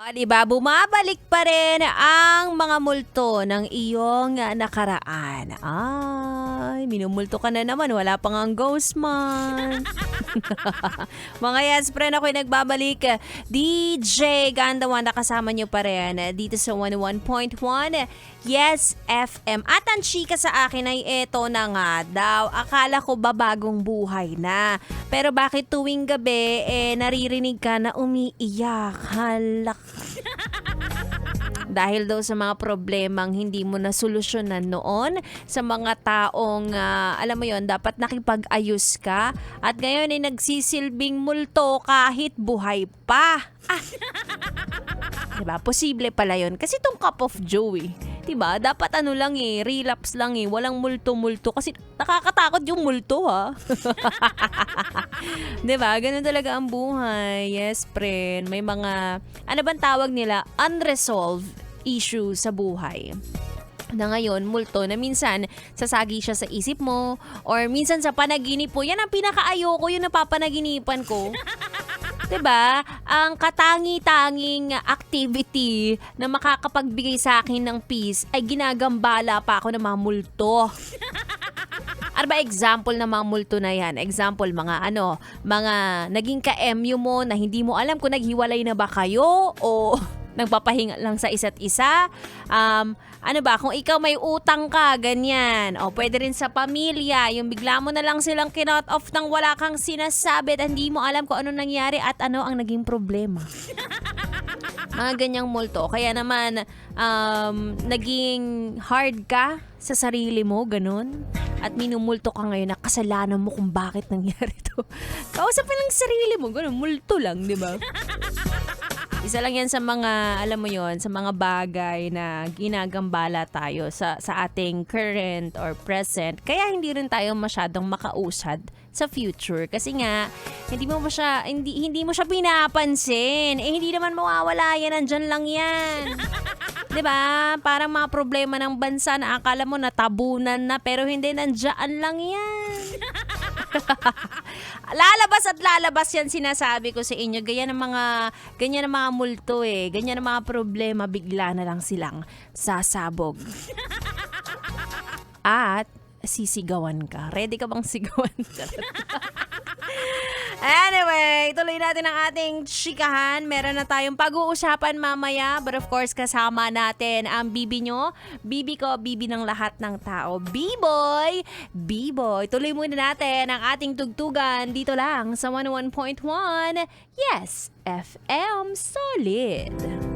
Di ba, bumabalik pa rin ang mga multo ng iyong nakaraan. Ay, minumulto ka na naman, wala pang ang ghost month. Mga yes, friend, ako'y nagbabalik. DJ Gandawan, nakasama niyo pa rin dito sa 101.1 Yes FM. At ang chika sa akin ay eto na nga daw. Akala ko ba bagong buhay na. Pero bakit tuwing gabi naririnig ka na umiiyak? Halak. Dahil daw sa mga problemang hindi mo na solusyonan noon, sa mga taong, alam mo yon, dapat nakipag-ayos ka, at ngayon ay nagsisilbing multo kahit buhay pa. Diba? Posible pala yon. Kasi itong cup of joe diba? Dapat lang relapse lang walang multo-multo. Kasi nakakatakot yung multo diba? Ganun talaga ang buhay. Yes, friend. May mga, ano bang tawag nila? Unresolved issue sa buhay. Na ngayon, multo na minsan sasagi siya sa isip mo or minsan sa panaginip mo. Yan ang pinaka-ayoko, yung napapanaginipan ko. 'Di ba? Ang katangi-tanging activity na makakapagbigay sa akin ng peace ay ginagambala pa ako ng mga multo. Ano ba example ng mga multo na yan? Example, mga naging ka-MU mo na hindi mo alam kung naghiwalay na ba kayo o nagpapahinga lang sa isa't isa. Kung ikaw may utang ka, ganyan. O pwede rin sa pamilya, yung bigla mo na lang silang kinot off nang wala kang sinasabi at hindi mo alam kung ano nangyari at ano ang naging problema. Mga ganyang multo. Kaya naman, naging hard ka sa sarili mo, ganun. At minumulto ka ngayon na kasalanan mo kung bakit nangyari to. Kausapin lang sarili mo, ganun, multo lang, di ba? Isa lang yan sa mga, alam mo yon, sa mga bagay na ginagambala tayo sa ating current or present. Kaya hindi rin tayo masyadong makausad sa future. Kasi nga, hindi mo siya pinapansin. Hindi naman mawawala yan, nandyan lang yan. 'Di ba? Parang mga problema ng bansa na akala mo natabunan na pero hindi, nandiyan lang yan. Lalabas at lalabas yan, sinasabi ko sa inyo. Ganyan ang mga multo Ganyan ang mga problema, bigla na lang silang sasabog. At sisigawan ka. Ready ka bang sigawan? Anyway, tuloy natin ang ating chikahan. Meron na tayong pag-uusapan mamaya. But of course, kasama natin ang bibi nyo. Bibi ko, bibi ng lahat ng tao. B-boy! B-boy! Tuloy muna natin ang ating tugtugan dito lang sa 101.1 Yes FM Solid.